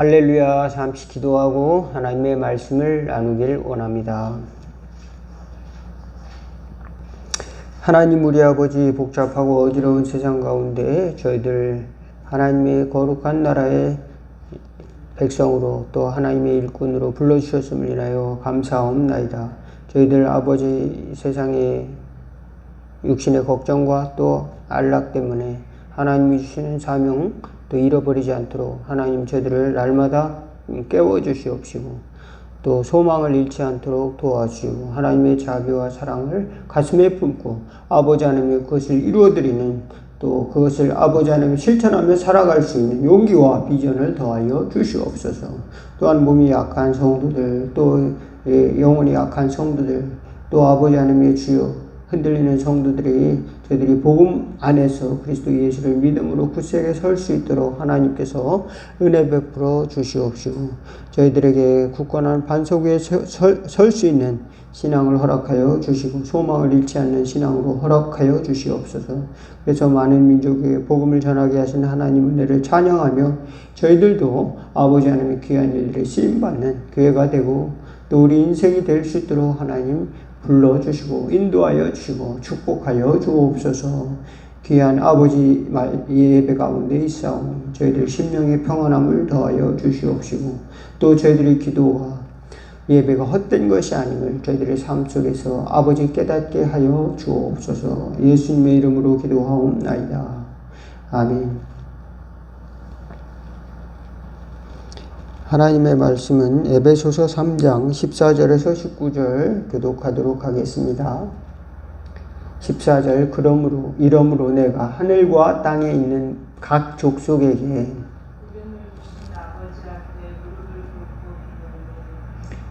할렐루야. 잠시 기도하고 하나님의 말씀을 나누길 원합니다. 하나님 우리 아버지, 복잡하고 어지러운 세상 가운데 저희들 하나님의 거룩한 나라의 백성으로 또 하나님의 일꾼으로 불러주셨음을 인하여 감사하옵나이다. 저희들 아버지 세상의 육신의 걱정과 또 안락 때문에 하나님이 주시는 사명 또 잃어버리지 않도록 하나님 저희들을 날마다 깨워주시옵시고 또 소망을 잃지 않도록 도와주시고 하나님의 자비와 사랑을 가슴에 품고 아버지 하나님의 그것을 이루어드리는 또 그것을 아버지 하나님이 실천하며 살아갈 수 있는 용기와 비전을 더하여 주시옵소서. 또한 몸이 약한 성도들 또 영혼이 약한 성도들 또 아버지 하나님의 주여 흔들리는 성도들이 저희들이 복음 안에서 그리스도 예수를 믿음으로 굳세게 설 수 있도록 하나님께서 은혜 베풀어 주시옵시고 저희들에게 굳건한 반석 위에 설 수 있는 신앙을 허락하여 주시고 소망을 잃지 않는 신앙으로 허락하여 주시옵소서. 그래서 많은 민족에게 복음을 전하게 하신 하나님 은혜를 찬양하며 저희들도 아버지 하나님의 귀한 일들에 쓰임받는 교회가 되고 또 우리 인생이 될 수 있도록 하나님 불러주시고 인도하여 주시고 축복하여 주옵소서. 귀한 아버지 예배 가운데 있사오니 저희들 심령의 평안함을 더하여 주시옵시고 또 저희들의 기도와 예배가 헛된 것이 아님을 저희들의 삶 속에서 아버지 깨닫게 하여 주옵소서. 예수님의 이름으로 기도하옵나이다. 아멘. 하나님의 말씀은 에베소서 3장 14절에서 19절 교독하도록 하겠습니다. 14절 이러므로 내가 하늘과 땅에 있는 각 족속에게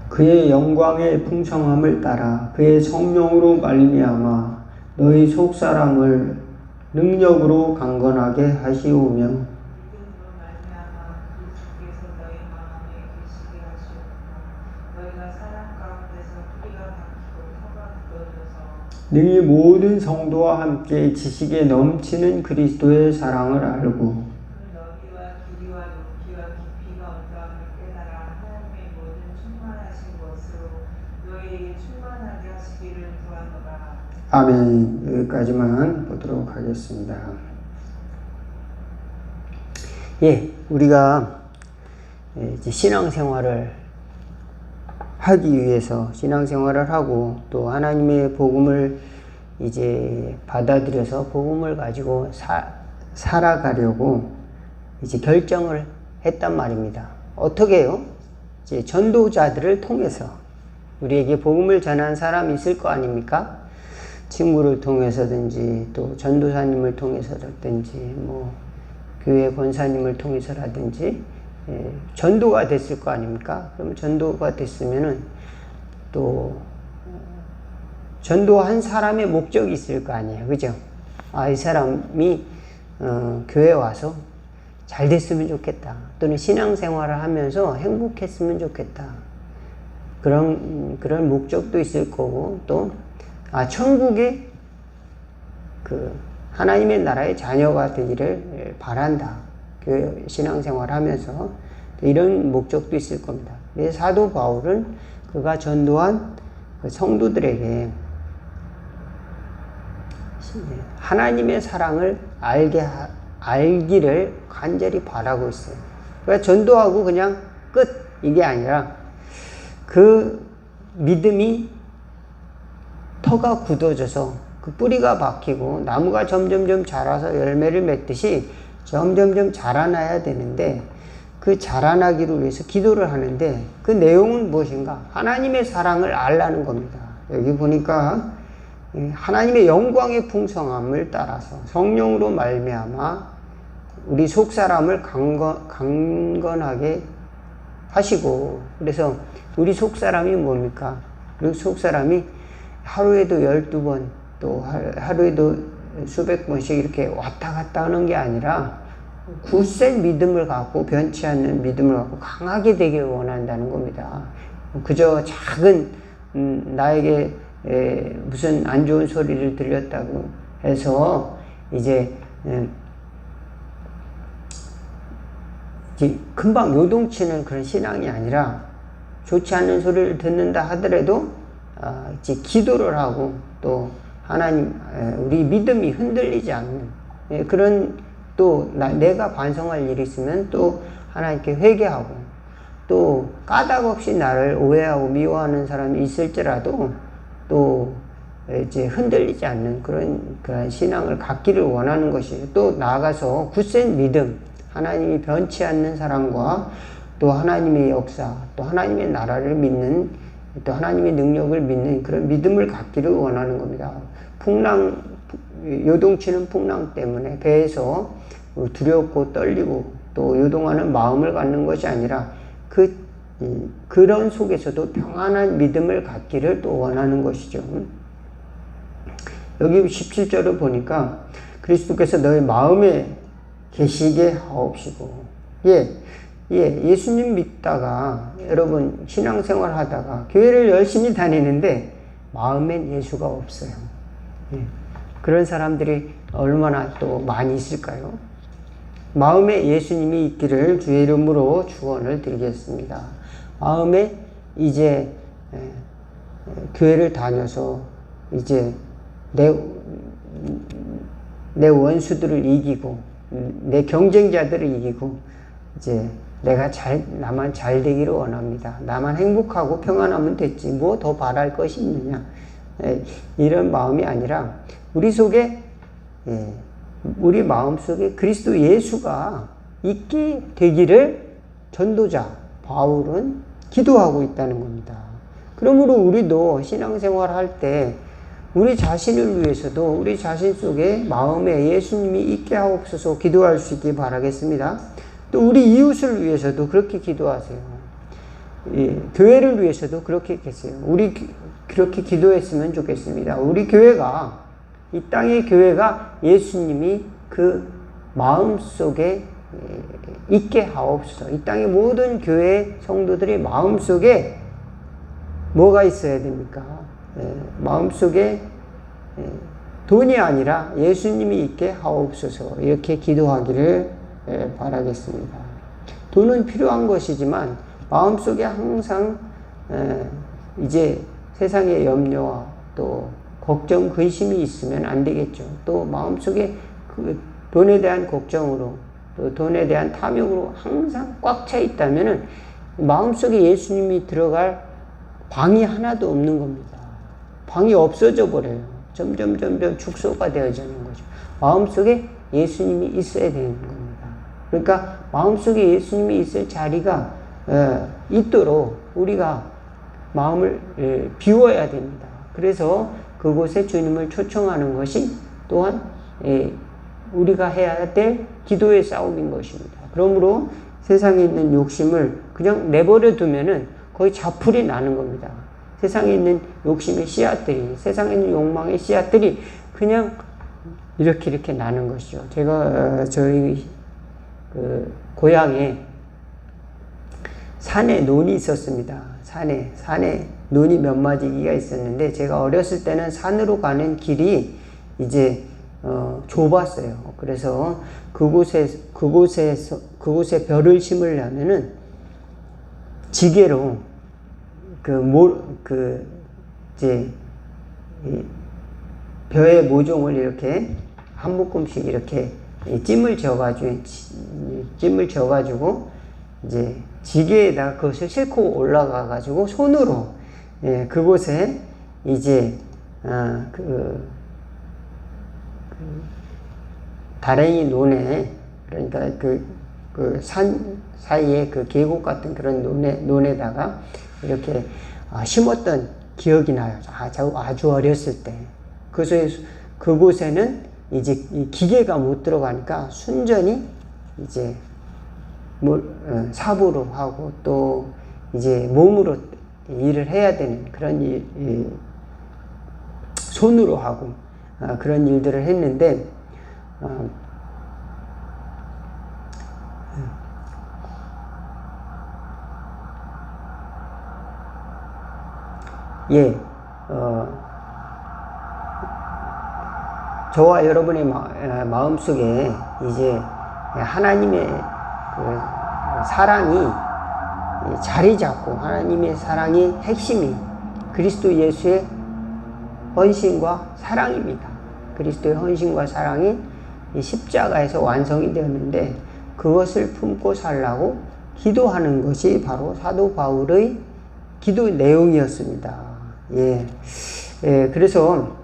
그의 영광의 풍성함을 따라 그의 성령으로 말미암아 너희 속사람을 능력으로 강건하게 하시오며 능히 모든 성도와 함께 지식에 넘치는 그리스도의 사랑을 알고 아멘. 여기까지만 보도록 하겠습니다. 우리가 이제 신앙생활을 하기 위해서 신앙생활을 하고 또 하나님의 복음을 이제 받아들여서 복음을 가지고 살아가려고 이제 결정을 했단 말입니다. 어떻게 해요? 이제 전도자들을 통해서 우리에게 복음을 전한 사람이 있을 거 아닙니까? 친구를 통해서든지 또 전도사님을 통해서라든지 뭐 교회 권사님을 통해서라든지 전도가 됐을 거 아닙니까? 그러면 전도가 됐으면은 또 전도한 사람의 목적이 있을 거 아니에요, 그죠? 이 사람이 교회 와서 잘 됐으면 좋겠다. 또는 신앙생활을 하면서 행복했으면 좋겠다. 그런 목적도 있을 거고 또 천국에 하나님의 나라의 자녀가 되기를 바란다. 교회 신앙생활을 하면서 이런 목적도 있을 겁니다. 그래서 사도 바울은 그가 전도한 성도들에게 하나님의 사랑을 알기를 간절히 바라고 있어요. 그러니까 전도하고 그냥 끝 이게 아니라 그 믿음이 터가 굳어져서 그 뿌리가 박히고 나무가 점점점 자라서 열매를 맺듯이 점점점 자라나야 되는데 그 자라나기를 위해서 기도를 하는데 그 내용은 무엇인가? 하나님의 사랑을 알라는 겁니다. 여기 보니까 하나님의 영광의 풍성함을 따라서 성령으로 말미암아 우리 속사람을 강건하게 하시고 그래서 우리 속사람이 뭡니까? 우리 속사람이 하루에도 12번 또 하루에도 수백 번씩 이렇게 왔다 갔다 하는 게 아니라 굳센 믿음을 갖고 변치 않는 믿음을 갖고 강하게 되길 원한다는 겁니다. 그저 작은 나에게 무슨 안 좋은 소리를 들렸다고 해서 이제 금방 요동치는 그런 신앙이 아니라 좋지 않는 소리를 듣는다 하더라도 이제 기도를 하고 또 하나님 우리 믿음이 흔들리지 않는 그런 또 내가 반성할 일이 있으면 또 하나님께 회개하고 또 까닭없이 나를 오해하고 미워하는 사람이 있을지라도 또 이제 흔들리지 않는 그런 신앙을 갖기를 원하는 것이에요. 또 나아가서 굳센 믿음, 하나님이 변치 않는 사랑과 또 하나님의 역사, 또 하나님의 나라를 믿는, 또 하나님의 능력을 믿는 그런 믿음을 갖기를 원하는 겁니다. 요동치는 풍랑 때문에 배에서 두렵고 떨리고 또 요동하는 마음을 갖는 것이 아니라 그런 속에서도 평안한 믿음을 갖기를 또 원하는 것이죠. 여기 17절을 보니까 그리스도께서 너희 마음에 계시게 하옵시고, 예수님 믿다가 여러분 신앙생활 하다가 교회를 열심히 다니는데 마음엔 예수가 없어요. 그런 사람들이 얼마나 또 많이 있을까요? 마음에 예수님이 있기를 주의 이름으로 축원을 드리겠습니다. 마음에 이제 교회를 다녀서 이제 내 원수들을 이기고 내 경쟁자들을 이기고 이제 나만 잘 되기를 원합니다. 나만 행복하고 평안하면 됐지 뭐 더 바랄 것이 있느냐, 이런 마음이 아니라 우리 마음 속에 그리스도 예수가 있게 되기를 전도자 바울은 기도하고 있다는 겁니다. 그러므로 우리도 신앙생활 할 때 우리 자신을 위해서도 우리 자신 속에 마음에 예수님이 있게 하옵소서 기도할 수 있기 바라겠습니다. 또 우리 이웃을 위해서도 그렇게 기도하세요. 교회를 위해서도 그렇게 계세요. 우리 그렇게 기도했으면 좋겠습니다. 우리 교회가, 이 땅의 교회가 예수님이 그 마음 속에 있게 하옵소서. 이 땅의 모든 교회 성도들의 마음 속에 뭐가 있어야 됩니까? 마음 속에 돈이 아니라 예수님이 있게 하옵소서. 이렇게 기도하기를 바라겠습니다. 돈은 필요한 것이지만 마음 속에 항상 이제 세상의 염려와 또 걱정, 근심이 있으면 안 되겠죠. 또 마음속에 그 돈에 대한 걱정으로 또 돈에 대한 탐욕으로 항상 꽉 차 있다면은 마음속에 예수님이 들어갈 방이 하나도 없는 겁니다. 방이 없어져 버려요. 점점 축소가 되어지는 거죠. 마음속에 예수님이 있어야 되는 겁니다. 그러니까 마음속에 예수님이 있을 자리가 있도록 우리가 마음을 비워야 됩니다. 그래서 그곳에 주님을 초청하는 것이 또한 우리가 해야 될 기도의 싸움인 것입니다. 그러므로 세상에 있는 욕심을 그냥 내버려 두면은 거의 자풀이 나는 겁니다. 세상에 있는 욕심의 씨앗들이, 세상에 있는 욕망의 씨앗들이 그냥 이렇게 나는 것이죠. 제가 저희 그 고향에 산에 논이 있었습니다. 산에 논이 몇 마지기가 있었는데 제가 어렸을 때는 산으로 가는 길이 이제 좁았어요. 그래서 그곳에 벼를 심으려면은 지게로 이제 벼의 모종을 이렇게 한 묶음씩 이렇게 찜을 져가지고 이제 지게에다 그것을 싣고 올라가가지고 손으로 그곳에 이제 다랭이 논에, 그러니까 그 산 사이에 그 계곡 같은 그런 논에다가 이렇게 심었던 기억이 나요. 아주 어렸을 때. 그곳에는 이제 이 기계가 못 들어가니까 순전히 이제 삽으로 하고 또 이제 몸으로 일을 해야 되는 그런 손으로 하고 그런 일들을 했는데 저와 여러분의 마음속에 이제 하나님의 사랑이 자리 잡고 하나님의 사랑의 핵심이 그리스도 예수의 헌신과 사랑입니다. 그리스도의 헌신과 사랑이 십자가에서 완성이 되었는데 그것을 품고 살라고 기도하는 것이 바로 사도 바울의 기도 내용이었습니다. 그래서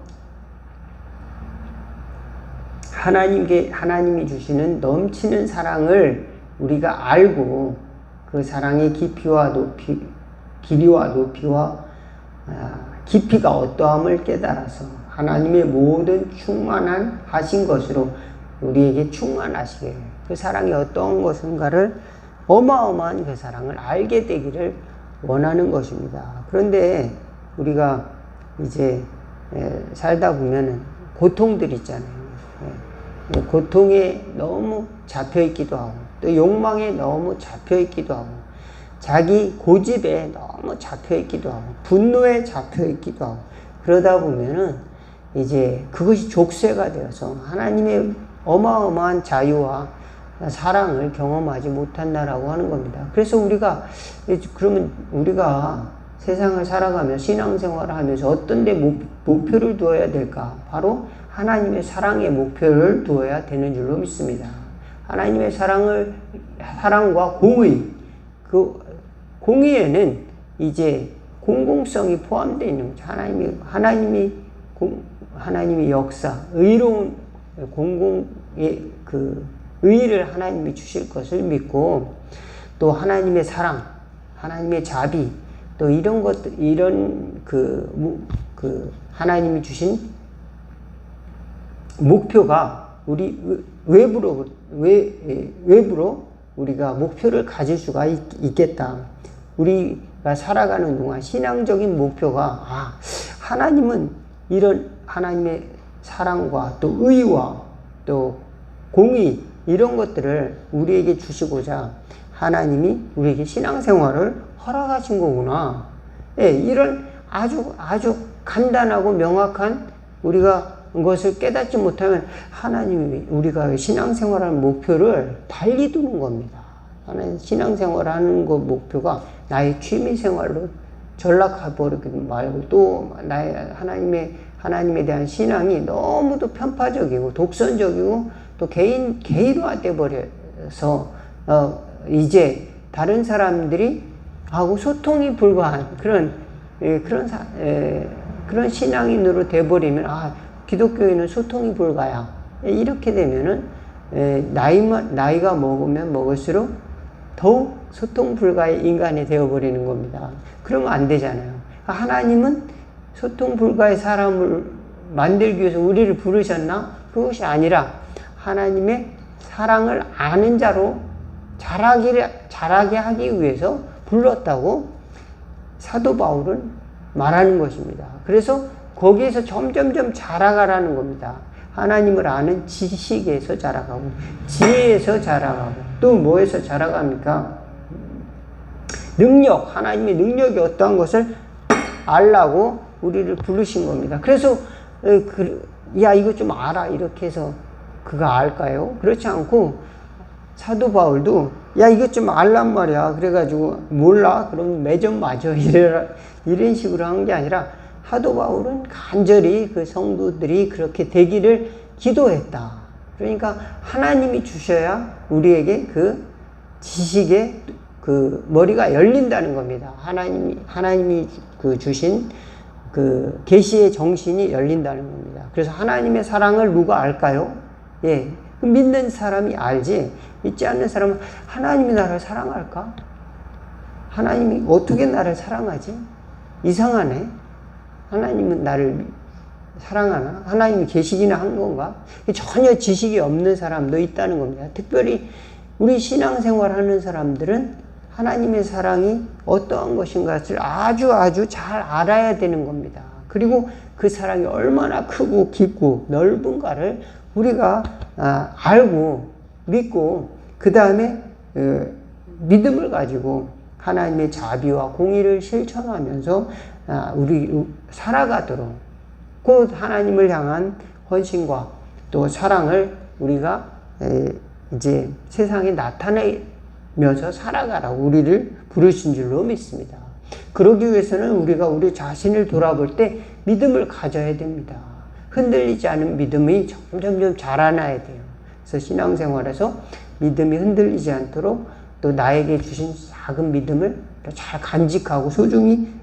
하나님이 주시는 넘치는 사랑을 우리가 알고 그 사랑의 깊이와 길이와 높이와 깊이가 어떠함을 깨달아서 하나님의 모든 충만한 하신 것으로 우리에게 충만하시게 그 사랑이 어떤 것인가를 어마어마한 그 사랑을 알게 되기를 원하는 것입니다. 그런데 우리가 이제 살다 보면은 고통들 있잖아요. 고통에 너무 잡혀있기도 하고 또 욕망에 너무 잡혀있기도 하고 자기 고집에 너무 잡혀있기도 하고 분노에 잡혀있기도 하고 그러다 보면은 이제 그것이 족쇄가 되어서 하나님의 어마어마한 자유와 사랑을 경험하지 못한다라고 하는 겁니다. 그래서 그러면 우리가 세상을 살아가며 신앙생활을 하면서 어떤 데 목표를 두어야 될까? 바로 하나님의 사랑의 목표를 두어야 되는 줄로 믿습니다. 하나님의 사랑과 공의, 그 공의에는 이제 공공성이 포함되어 있는 거죠. 하나님의 역사, 의로운 공공의 그 의를 하나님이 주실 것을 믿고 또 하나님의 사랑, 하나님의 자비, 또 이런 것들, 이런 하나님이 주신 목표가 우리 외부로 우리가 목표를 가질 수가 있겠다. 우리가 살아가는 동안 신앙적인 목표가 하나님은 이런 하나님의 사랑과 또 의와 또 공의 이런 것들을 우리에게 주시고자 하나님이 우리에게 신앙생활을 허락하신 거구나. 이런 아주 간단하고 명확한 우리가 것을 깨닫지 못하면 하나님이 우리가 신앙생활하는 목표를 달리 두는 겁니다. 하나님 신앙생활하는 것 목표가 나의 취미생활로 전락해버리지 말고 또 나의 하나님에 대한 신앙이 너무도 편파적이고 독선적이고 또 개인화돼 버려서 이제 다른 사람들이 하고 소통이 불가한 그런 신앙인으로 돼버리면 기독교인은 소통이 불가야. 이렇게 되면은 나이가 먹으면 먹을수록 더욱 소통 불가의 인간이 되어버리는 겁니다. 그러면 안 되잖아요. 하나님은 소통 불가의 사람을 만들기 위해서 우리를 부르셨나? 그것이 아니라 하나님의 사랑을 아는 자로 자라게 하기 위해서 불렀다고 사도 바울은 말하는 것입니다. 그래서 거기에서 점점점 자라가라는 겁니다. 하나님을 아는 지식에서 자라가고 지혜에서 자라가고 또 뭐에서 자라갑니까? 하나님의 능력이 어떠한 것을 알라고 우리를 부르신 겁니다. 그래서 이거 좀 알아 이렇게 해서 그거 알까요? 그렇지 않고 사도 바울도 이것 좀 알란 말이야. 그래가지고 몰라? 그럼 매점 맞아. 이런 식으로 한 게 아니라 사도 바울은 간절히 그 성도들이 그렇게 되기를 기도했다. 그러니까 하나님이 주셔야 우리에게 그 지식의 그 머리가 열린다는 겁니다. 하나님이 주신 그 계시의 정신이 열린다는 겁니다. 그래서 하나님의 사랑을 누가 알까요? 믿는 사람이 알지. 믿지 않는 사람은 하나님이 나를 사랑할까? 하나님이 어떻게 나를 사랑하지? 이상하네. 하나님은 나를 사랑하나? 하나님이 계시기나 한 건가? 전혀 지식이 없는 사람도 있다는 겁니다. 특별히 우리 신앙생활 하는 사람들은 하나님의 사랑이 어떠한 것인가를 아주 잘 알아야 되는 겁니다. 그리고 그 사랑이 얼마나 크고 깊고 넓은가를 우리가 알고 믿고 그 다음에 믿음을 가지고 하나님의 자비와 공의를 실천하면서 우리 살아가도록 곧 하나님을 향한 헌신과 또 사랑을 우리가 이제 세상에 나타낼 믿으면서 살아가라고 우리를 부르신 줄로 믿습니다. 그러기 위해서는 우리가 우리 자신을 돌아볼 때 믿음을 가져야 됩니다. 흔들리지 않은 믿음이 점점 자라나야 돼요. 그래서 신앙생활에서 믿음이 흔들리지 않도록 또 나에게 주신 작은 믿음을 잘 간직하고 소중히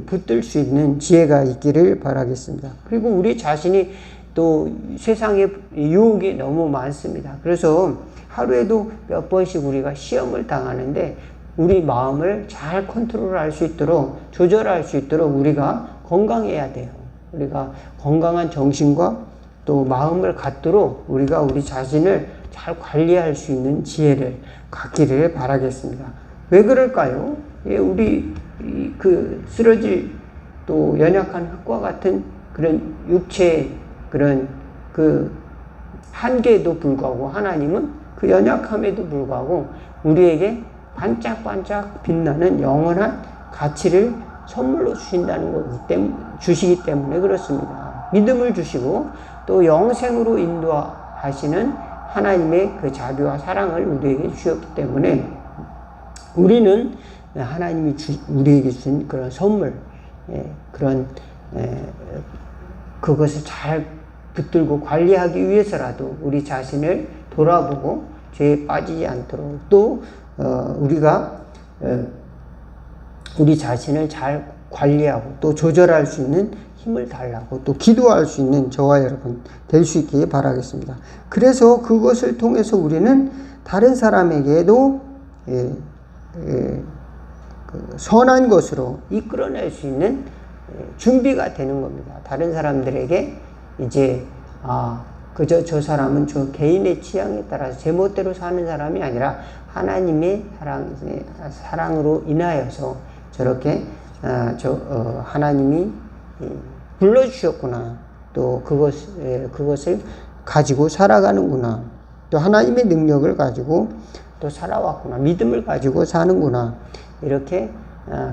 붙들 수 있는 지혜가 있기를 바라겠습니다. 그리고 우리 자신이 또 세상에 유혹이 너무 많습니다. 그래서 하루에도 몇 번씩 우리가 시험을 당하는데 우리 마음을 잘 컨트롤할 수 있도록 조절할 수 있도록 우리가 건강해야 돼요. 우리가 건강한 정신과 또 마음을 갖도록 우리가 우리 자신을 잘 관리할 수 있는 지혜를 갖기를 바라겠습니다. 왜 그럴까요? 우리 쓰러질 또 연약한 흙과 같은 그런 육체의 그런 그 한계에도 불구하고 하나님은 그 연약함에도 불구하고 우리에게 반짝반짝 빛나는 영원한 가치를 선물로 주시기 때문에 그렇습니다. 믿음을 주시고 또 영생으로 인도하시는 하나님의 그 자비와 사랑을 우리에게 주셨기 때문에 우리는 하나님이 우리에게 주신 그런 선물, 그것을 잘 붙들고 관리하기 위해서라도 우리 자신을 돌아보고 죄에 빠지지 않도록 또 우리가 우리 자신을 잘 관리하고 또 조절할 수 있는 힘을 달라고 또 기도할 수 있는 저와 여러분 될 수 있기 바라겠습니다. 그래서 그것을 통해서 우리는 다른 사람에게도 선한 것으로 이끌어낼 수 있는 준비가 되는 겁니다. 다른 사람들에게 이제 그저 저 사람은 저 개인의 취향에 따라서 제멋대로 사는 사람이 아니라 하나님의 사랑으로 인하여서 저렇게 하나님이 불러주셨구나. 또 그것을 가지고 살아가는구나. 또 하나님의 능력을 가지고 또 살아왔구나. 믿음을 가지고 사는구나. 이렇게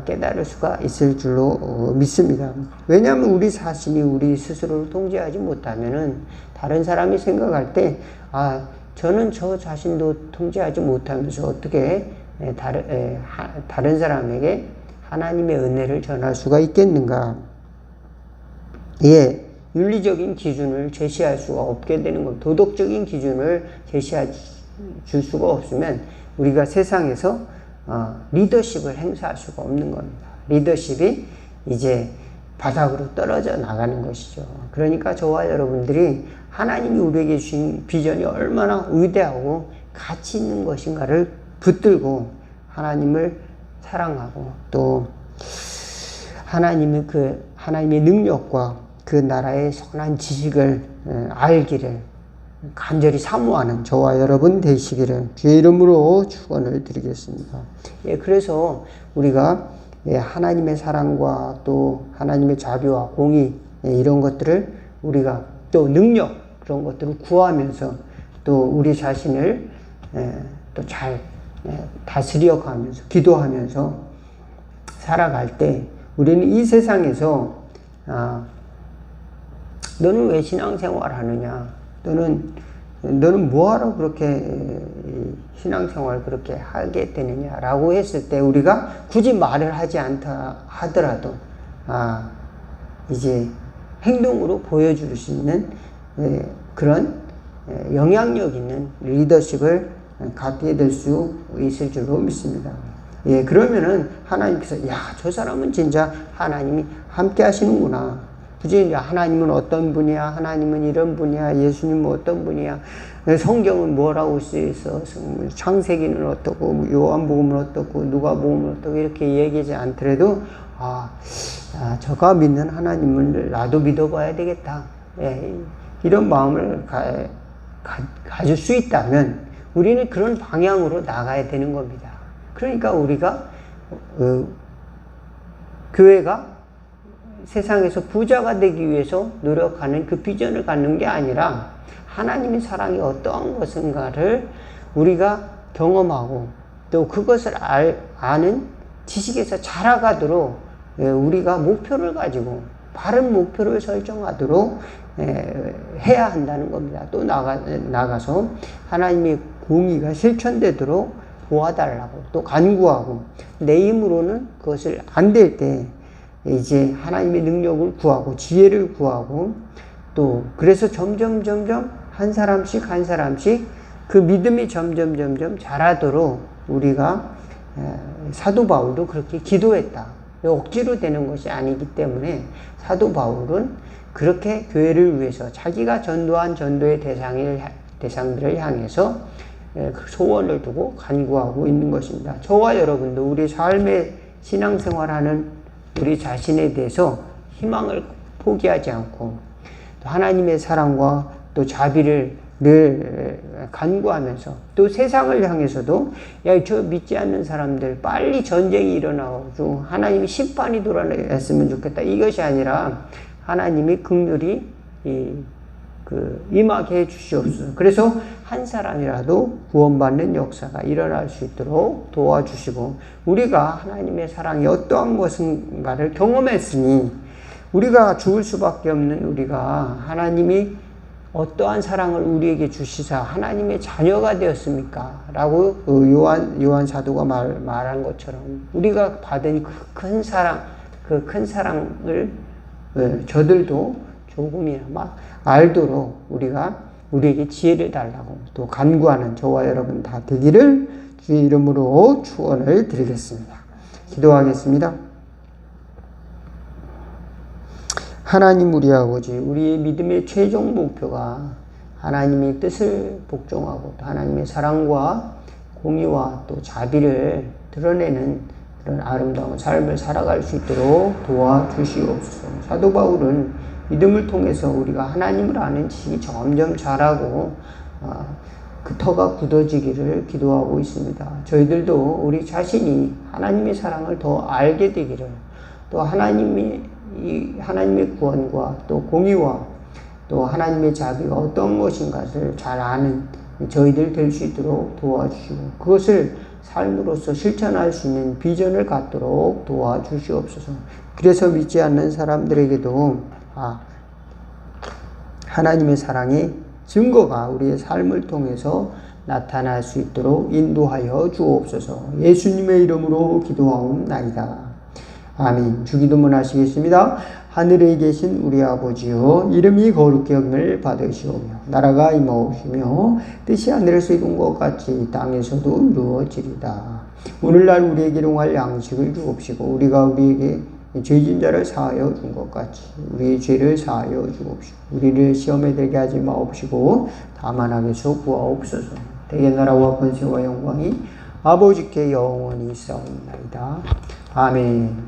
깨달을 수가 있을 줄로 믿습니다. 왜냐하면 우리 자신이 우리 스스로를 통제하지 못하면은 다른 사람이 생각할 때 저는 저 자신도 통제하지 못하면서 어떻게 다른 사람에게 하나님의 은혜를 전할 수가 있겠는가? 윤리적인 기준을 제시할 수가 없게 되는 겁니다. 도덕적인 기준을 제시해 줄 수가 없으면 우리가 세상에서 리더십을 행사할 수가 없는 겁니다. 리더십이 이제 바닥으로 떨어져 나가는 것이죠. 그러니까 저와 여러분들이 하나님이 우리에게 주신 비전이 얼마나 위대하고 가치 있는 것인가를 붙들고 하나님을 사랑하고 또 하나님의 능력과 그 나라의 선한 지식을 알기를 간절히 사모하는 저와 여러분 되시기를 주의 이름으로 축원을 드리겠습니다. 그래서 우리가 하나님의 사랑과 또 하나님의 자비와 공의 이런 것들을 우리가 또 능력 그런 것들을 구하면서 또 우리 자신을 또 잘 다스려 가면서 기도하면서 살아갈 때 우리는 이 세상에서 너는 왜 신앙생활 하느냐? 너는 뭐하러 그렇게 신앙생활 그렇게 하게 되느냐라고 했을 때 우리가 굳이 말을 하지 않다 하더라도 이제 행동으로 보여줄 수 있는 그런 영향력 있는 리더십을 갖게 될 수 있을 줄로 믿습니다. 그러면은 하나님께서 저 사람은 진짜 하나님이 함께 하시는구나. 굳이 하나님은 어떤 분이야? 하나님은 이런 분이야? 예수님은 어떤 분이야? 성경은 뭐라고 쓰여있어? 창세기는 어떻고 요한복음은 어떻고 누가복음은 어떻고 이렇게 얘기하지 않더라도 저가 믿는 하나님을 나도 믿어봐야 되겠다. 이런 마음을 가질 수 있다면 우리는 그런 방향으로 나가야 되는 겁니다. 그러니까 우리가 교회가 세상에서 부자가 되기 위해서 노력하는 그 비전을 갖는 게 아니라 하나님의 사랑이 어떠한 것인가를 우리가 경험하고 또 그것을 아는 지식에서 자라가도록 우리가 목표를 가지고 바른 목표를 설정하도록 해야 한다는 겁니다. 또 나가서 하나님의 공의가 실천되도록 도와달라고 또 간구하고, 내 힘으로는 그것을 안 될 때 이제 하나님의 능력을 구하고 지혜를 구하고, 또 그래서 점점 한 사람씩 그 믿음이 점점 자라도록 우리가, 사도 바울도 그렇게 기도했다. 억지로 되는 것이 아니기 때문에 사도 바울은 그렇게 교회를 위해서 자기가 전도한 전도의 대상들을 향해서 소원을 두고 간구하고 있는 것입니다. 저와 여러분도 우리 삶의 신앙생활하는 우리 자신에 대해서 희망을 포기하지 않고, 또 하나님의 사랑과 또 자비를 늘 간구하면서, 또 세상을 향해서도 야, 저 믿지 않는 사람들 빨리 전쟁이 일어나고 하나님이 심판이 돌아왔으면 좋겠다, 이것이 아니라 하나님이 긍휼히 임하게 해 주시옵소서. 그래서 한 사람이라도 구원받는 역사가 일어날 수 있도록 도와주시고, 우리가 하나님의 사랑이 어떠한 것인가를 경험했으니 우리가 죽을 수밖에 없는 우리가 하나님이 어떠한 사랑을 우리에게 주시사 하나님의 자녀가 되었습니까? 라고 요한 사도가 말한 것처럼 우리가 받은 그 큰 사랑, 그 큰 사랑을 저들도 조금이나마 알도록 우리에게 지혜를 달라고 또 간구하는 저와 여러분 다 되기를 주의 이름으로 축원을 드리겠습니다. 기도하겠습니다. 하나님 우리 아버지, 우리의 믿음의 최종 목표가 하나님의 뜻을 복종하고 또 하나님의 사랑과 공의와 또 자비를 드러내는 그런 아름다운 삶을 살아갈 수 있도록 도와주시옵소서. 사도 바울은 믿음을 통해서 우리가 하나님을 아는 지식이 점점 자라고 그 터가 굳어지기를 기도하고 있습니다. 저희들도 우리 자신이 하나님의 사랑을 더 알게 되기를, 또 하나님의 구원과 또 공의와 또 하나님의 자비가 어떤 것인가를 잘 아는 저희들 될 수 있도록 도와주시고, 그것을 삶으로서 실천할 수 있는 비전을 갖도록 도와주시옵소서. 그래서 믿지 않는 사람들에게도 하나님의 사랑의 증거가 우리의 삶을 통해서 나타날 수 있도록 인도하여 주옵소서. 예수님의 이름으로 기도하옵나이다. 아멘. 주기도문 하시겠습니다. 하늘에 계신 우리 아버지여, 이름이 거룩히 여김을 받으시오며 나라가 임하옵시며 뜻이 하늘에서 이룬 것 같이 땅에서도 이루어지리다. 오늘날 우리에게 일용할 양식을 주옵시고, 우리가 우리에게 죄진 자를 사하여 준 것 같이 우리의 죄를 사하여 주옵시고, 우리를 시험에 들게 하지 마옵시고 다만 악에서 구하옵소서. 대개 나라와 권세와 영광이 아버지께 영원히 있사옵나이다. 아멘.